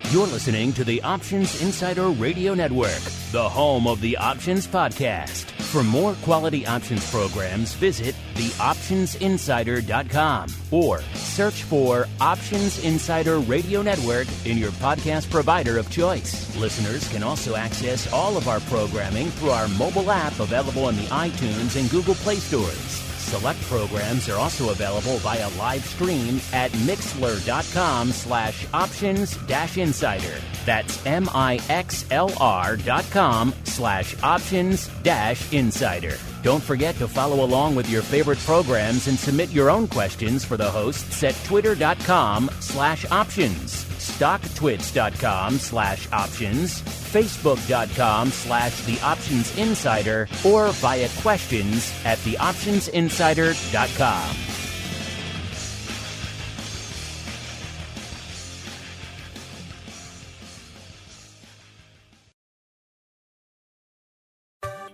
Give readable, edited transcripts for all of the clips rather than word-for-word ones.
You're listening to the Options Insider Radio Network, the home of the Options Podcast. For more quality options programs, visit theoptionsinsider.com or search for Options Insider Radio Network in your podcast provider of choice. Listeners can also access all of our programming through our mobile app available in the iTunes and Google Play stores. Select programs are also available via live stream at mixlr.com/options-insider. That's mixlr.com/options-insider. Don't forget to follow along with your favorite programs and submit your own questions for the hosts at twitter.com/options, stocktwits.com/options, facebook.com/theoptionsinsider, or via questions at theoptionsinsider.com.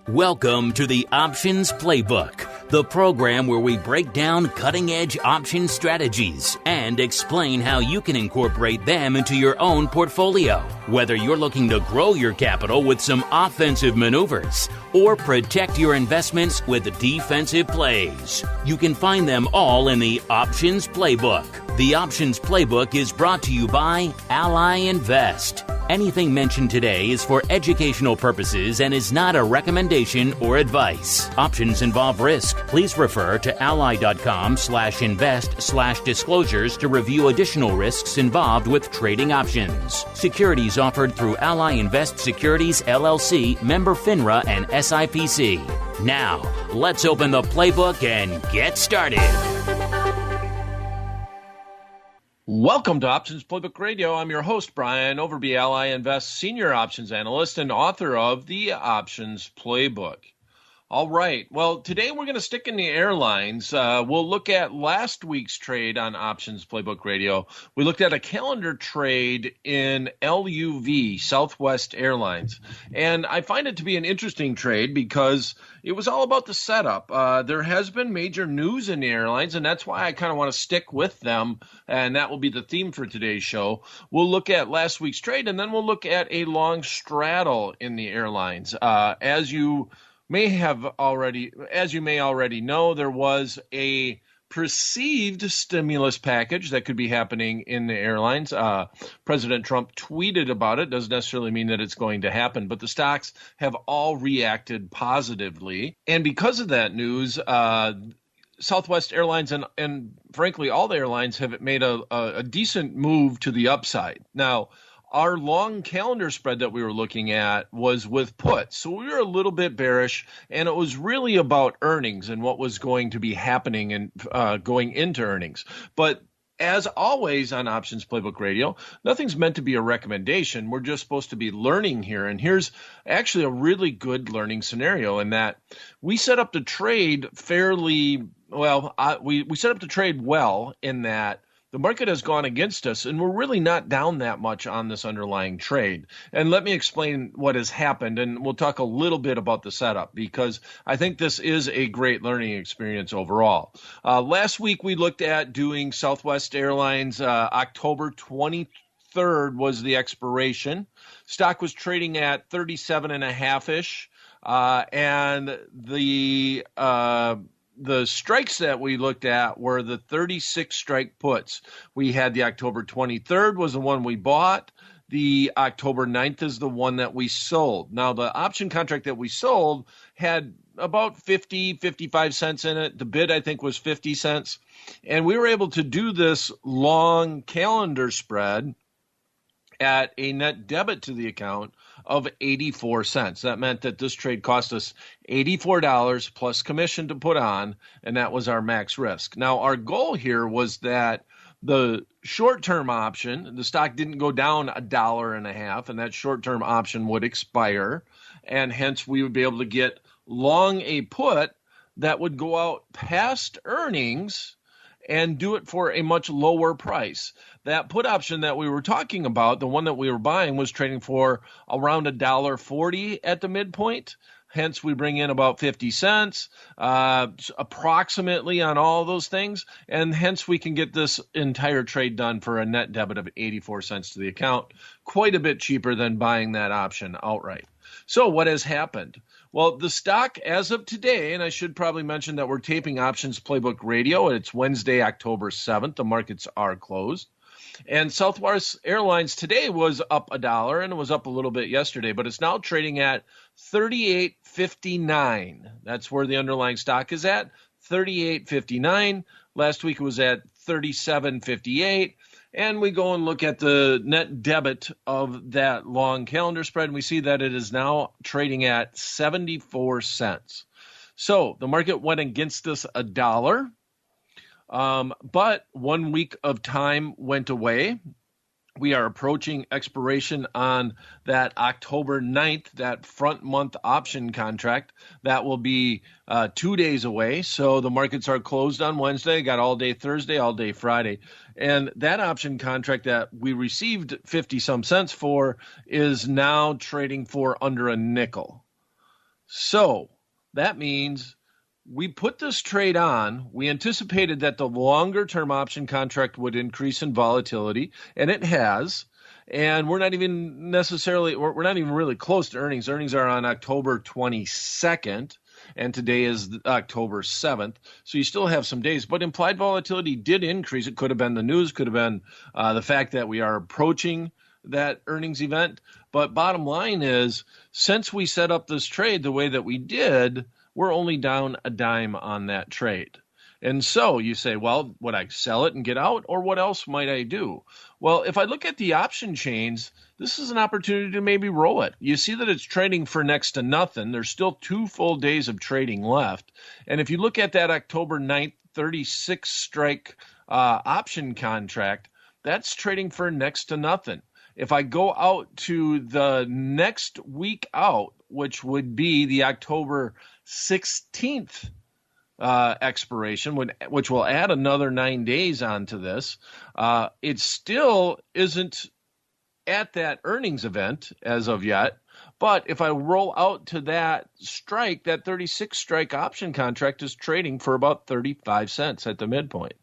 Welcome to the Options Playbook, the program where we break down cutting-edge option strategies and explain how you can incorporate them into your own portfolio. Whether you're looking to grow your capital with some offensive maneuvers or protect your investments with defensive plays, you can find them all in the Options Playbook. The Options Playbook is brought to you by Ally Invest. Anything mentioned today is for educational purposes and is not a recommendation or advice. Options involve risk. Please refer to ally.com/invest/disclosures to review additional risks involved with trading options. Securities offered through Ally Invest Securities LLC, member FINRA and SIPC. Now, let's open the playbook and get started. Welcome to Options Playbook Radio. I'm your host, Brian Overby, Ally Invest Senior Options Analyst and author of the Options Playbook. All right. Well, today we're going to stick in the airlines. We'll look at last week's trade on Options Playbook Radio. We looked at a calendar trade in LUV, Southwest Airlines. And I find it to be an interesting trade because it was all about the setup. There has been major news in the airlines, and that's why I kind of want to stick with them. And that will be the theme for today's show. We'll look at last week's trade, and then we'll look at a long straddle in the airlines. As you may already know, there was a perceived stimulus package that could be happening in the airlines. President Trump tweeted about it. Doesn't necessarily mean that it's going to happen, but the stocks have all reacted positively. And because of that news, Southwest Airlines and frankly, all the airlines have made a decent move to the upside. Now, our long calendar spread that we were looking at was with puts. So we were a little bit bearish, and it was really about earnings and what was going to be happening and going into earnings. But as always on Options Playbook Radio, nothing's meant to be a recommendation. We're just supposed to be learning here. And here's actually a really good learning scenario in that we set up the trade fairly well. We set up the trade well in that the market has gone against us, and we're really not down that much on this underlying trade. And let me explain what has happened, and we'll talk a little bit about the setup because I think this is a great learning experience overall. Last week, we looked at doing Southwest Airlines. October 23rd was the expiration. Stock was trading at 37.5-ish, and the strikes that we looked at were the 36 strike puts. We had the October 23rd was the one we bought. The October 9th is the one that we sold. Now, the option contract that we sold had about 55 cents in it. The bid, I think, was 50 cents. And we were able to do this long calendar spread at a net debit to the account of 84 cents. That meant that this trade cost us $84 plus commission to put on, and that was our max risk. Now, our goal here was that the short-term option, the stock didn't go down $1.50, and that short-term option would expire, and hence we would be able to get long a put that would go out past earnings and do it for a much lower price. That put option that we were talking about, the one that we were buying, was trading for around $1.40 at the midpoint. Hence, we bring in about 50 cents approximately on all those things. And hence, we can get this entire trade done for a net debit of 84 cents to the account, quite a bit cheaper than buying that option outright. So what has happened? Well, the stock as of today, and I should probably mention that we're taping Options Playbook Radio. It's Wednesday, October 7th. The markets are closed. And Southwest Airlines today was up $1, and it was up a little bit yesterday, but it's now trading at $38.59. That's where the underlying stock is at, $38.59. Last week it was at $37.58. And we go and look at the net debit of that long calendar spread, and we see that it is now trading at 74 cents. So the market went against us $1. But 1 week of time went away. We are approaching expiration on that October 9th, that front month option contract. That will be 2 days away. So the markets are closed on Wednesday, got all day Thursday, all day Friday. And that option contract that we received 50 some cents for is now trading for under a nickel. So that means we put this trade on. We anticipated that the longer-term option contract would increase in volatility, and it has. And we're not even really close to earnings. Earnings are on October 22nd, and today is October 7th. So you still have some days. But implied volatility did increase. It could have been the news, could have been the fact that we are approaching that earnings event. But bottom line is, since we set up this trade the way that we did, we're only down a dime on that trade. And so you say, well, would I sell it and get out, or what else might I do? Well, if I look at the option chains, this is an opportunity to maybe roll it. You see that it's trading for next to nothing. There's still 2 full days of trading left. And if you look at that October 9th 36 strike option contract, that's trading for next to nothing. If I go out to the next week out, which would be the October 16th expiration, which will add another 9 days onto this, it still isn't at that earnings event as of yet. But if I roll out to that strike, that 36 strike option contract is trading for about 35 cents at the midpoint.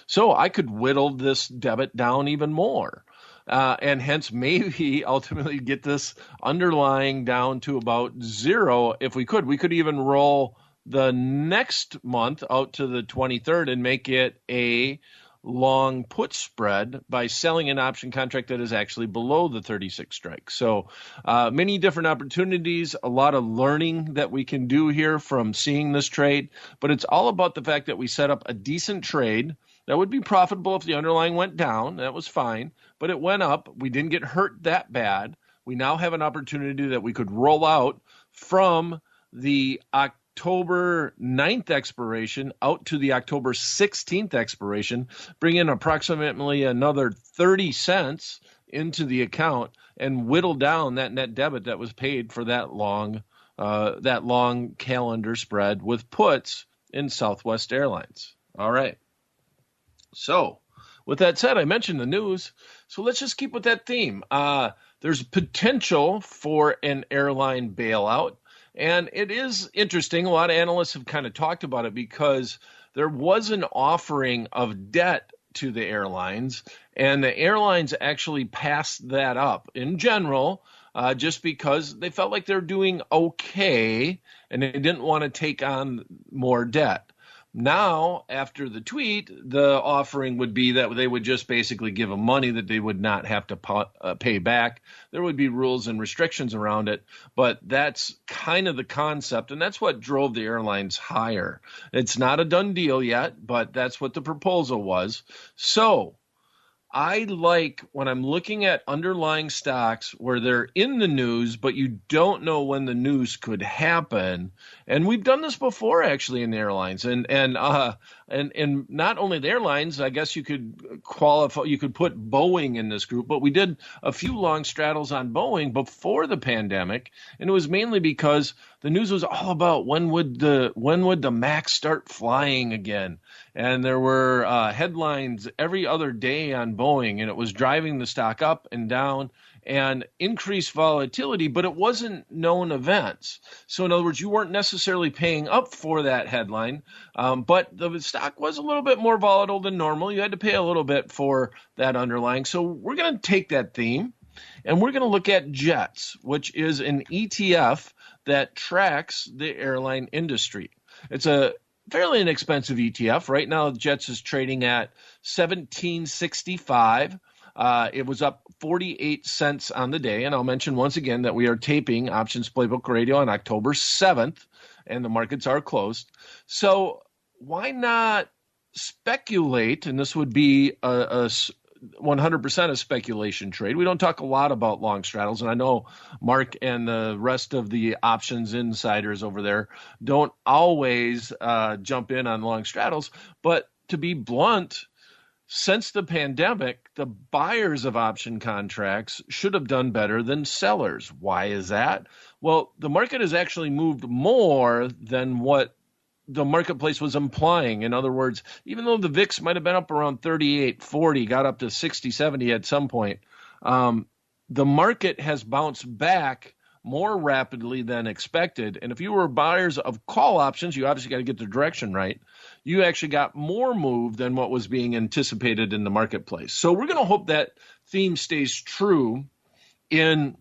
So I could whittle this debit down even more. And hence maybe ultimately get this underlying down to about zero if we could. We could even roll the next month out to the 23rd and make it a long put spread by selling an option contract that is actually below the 36 strike. So many different opportunities, a lot of learning that we can do here from seeing this trade. But it's all about the fact that we set up a decent trade that would be profitable if the underlying went down. That was fine. But it went up. We didn't get hurt that bad. We now have an opportunity that we could roll out from the October 9th expiration out to the October 16th expiration, bring in approximately another 30 cents into the account and whittle down that net debit that was paid for that long calendar spread with puts in Southwest Airlines. All right. So with that said, I mentioned the news, so let's just keep with that theme. There's potential for an airline bailout, and it is interesting. A lot of analysts have kind of talked about it because there was an offering of debt to the airlines, and the airlines actually passed that up in general just because they felt like they're doing okay, and they didn't want to take on more debt. Now, after the tweet, the offering would be that they would just basically give them money that they would not have to pay back. There would be rules and restrictions around it, but that's kind of the concept, and that's what drove the airlines higher. It's not a done deal yet, but that's what the proposal was. So I like when I'm looking at underlying stocks where they're in the news, but you don't know when the news could happen. And we've done this before, actually, in the airlines. And not only the airlines, I guess you could qualify, you could put Boeing in this group, but we did a few long straddles on Boeing before the pandemic. And it was mainly because the news was all about when would the MAX start flying again, and there were headlines every other day on Boeing, and it was driving the stock up and down and increased volatility, but it wasn't known events. So in other words, you weren't necessarily paying up for that headline, but the stock was a little bit more volatile than normal. You had to pay a little bit for that underlying. So we're going to take that theme, and we're going to look at JETS, which is an ETF that tracks the airline industry. It's a fairly inexpensive ETF. Right now, JETS is trading at $17.65. It was up 48 cents on the day. And I'll mention once again that we are taping Options Playbook Radio on October 7th, and the markets are closed. So why not speculate? And this would be a 100% a speculation trade. We don't talk a lot about long straddles, and I know Mark and the rest of the options insiders over there don't always jump in on long straddles. But to be blunt, since the pandemic, the buyers of option contracts should have done better than sellers. Why is that? Well, the market has actually moved more than what the marketplace was implying. In other words, even though the VIX might have been up around 38, 40, got up to 60, 70 at some point, the market has bounced back more rapidly than expected. And if you were buyers of call options, you obviously got to get the direction right. You actually got more move than what was being anticipated in the marketplace. So we're going to hope that theme stays true in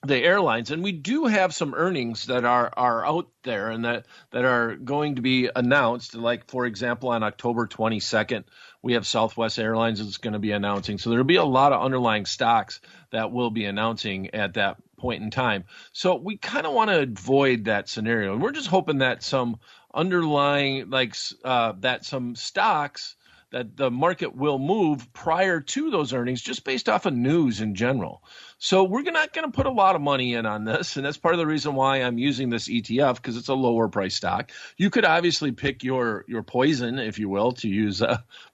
the airlines. And we do have some earnings that are out there and that are going to be announced. Like, for example, on October 22nd, we have Southwest Airlines that's going to be announcing. So there'll be a lot of underlying stocks that will be announcing at that point in time. So we kind of want to avoid that scenario. And we're just hoping that some underlying, that some stocks that the market will move prior to those earnings just based off of news in general. So we're not going to put a lot of money in on this, and that's part of the reason why I'm using this ETF, because it's a lower price stock. You could obviously pick your poison, if you will, to use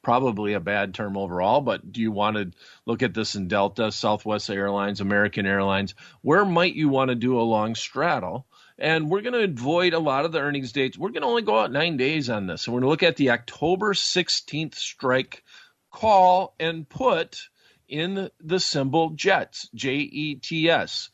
probably a bad term overall, but do you want to look at this in Delta, Southwest Airlines, American Airlines? Where might you want to do a long straddle? And we're going to avoid a lot of the earnings dates. We're going to only go out 9 days on this. And we're going to look at the October 16th strike call and put in the symbol JETS, JETS.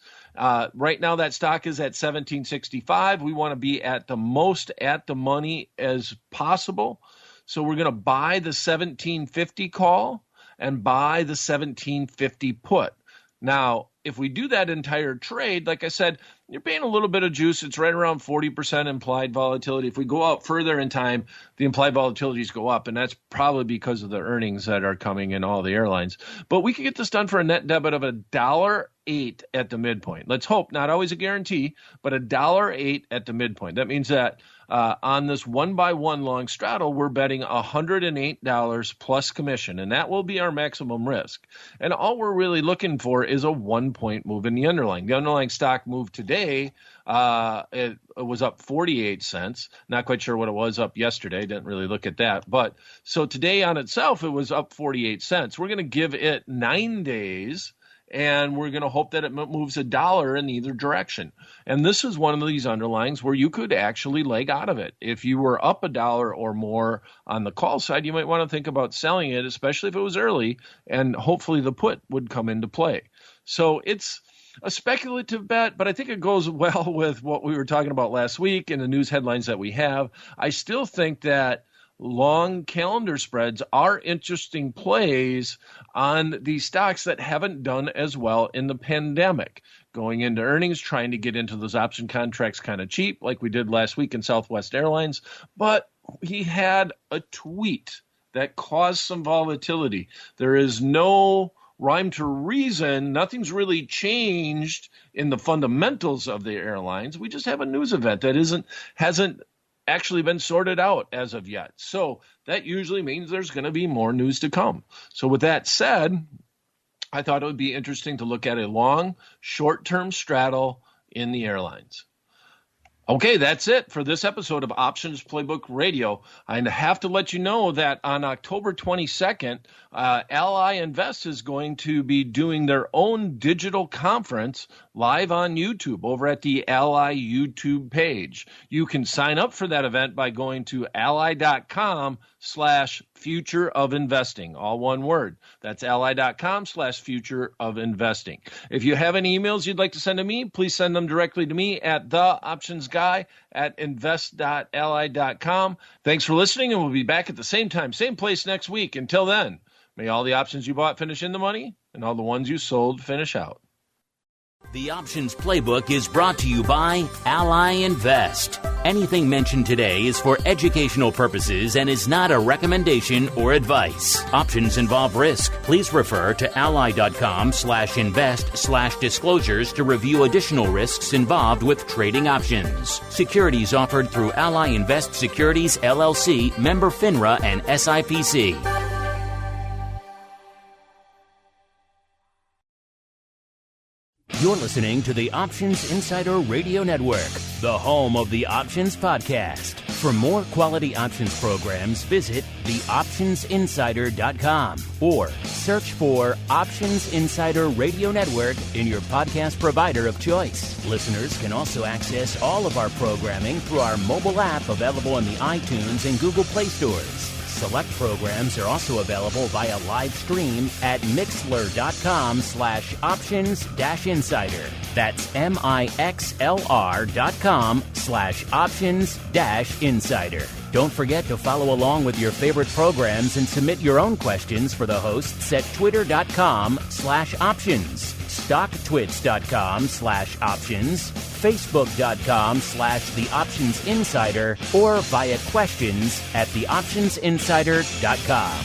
Right now that stock is at $17.65. We want to be at the most at the money as possible. So we're going to buy the $17.50 call and buy the $17.50 put. Now, if we do that entire trade, like I said, you're paying a little bit of juice. It's right around 40% implied volatility. If we go out further in time, the implied volatilities go up, and that's probably because of the earnings that are coming in all the airlines. But we could get this done for a net debit of $1.08 at the midpoint. Let's hope, not always a guarantee, but $1.08 at the midpoint. That means that on this one-by-one long straddle, we're betting $108 plus commission, and that will be our maximum risk. And all we're really looking for is a 1-point move in the underlying. The underlying stock moved today. It was up 48 cents. Not quite sure what it was up yesterday. Didn't really look at that. But so today on itself, it was up 48 cents. We're going to give it 9 days, and we're going to hope that it moves $1 in either direction. And this is one of these underlyings where you could actually leg out of it. If you were up $1 or more on the call side, you might want to think about selling it, especially if it was early, and hopefully the put would come into play. So it's a speculative bet, but I think it goes well with what we were talking about last week and the news headlines that we have. I still think that long calendar spreads are interesting plays on these stocks that haven't done as well in the pandemic. Going into earnings, trying to get into those option contracts kind of cheap, like we did last week in Southwest Airlines. But he had a tweet that caused some volatility. There is no rhyme to reason. Nothing's really changed in the fundamentals of the airlines. We just have a news event that hasn't actually been sorted out as of yet. So that usually means there's going to be more news to come. So with that said, I thought it would be interesting to look at a long, short-term straddle in the airlines. Okay, that's it for this episode of Options Playbook Radio. I have to let you know that on October 22nd, Ally Invest is going to be doing their own digital conference live on YouTube over at the Ally YouTube page. You can sign up for that event by going to ally.com/future of investing, all one word. That's ally.com/future of investing. If you have any emails you'd like to send to me, please send them directly to me at theoptionsguy@invest.ally.com. Thanks for listening, and we'll be back at the same time, same place next week. Until then, may all the options you bought finish in the money, and all the ones you sold finish out. The Options Playbook is brought to you by Ally Invest. Anything mentioned today is for educational purposes and is not a recommendation or advice. Options involve risk. Please refer to ally.com/invest/disclosures to review additional risks involved with trading options. Securities offered through Ally Invest Securities, LLC, member FINRA and SIPC. You're listening to the Options Insider Radio Network, the home of the Options Podcast. For more quality options programs, visit theoptionsinsider.com or search for Options Insider Radio Network in your podcast provider of choice. Listeners can also access all of our programming through our mobile app available in the iTunes and Google Play stores. Select programs are also available via live stream at mixlr.com/options-insider. That's mixlr.com/options-insider. Don't forget to follow along with your favorite programs and submit your own questions for the hosts at twitter.com/options, stocktwits.com/options, facebook.com/theoptionsinsider, or via questions at theoptionsinsider.com.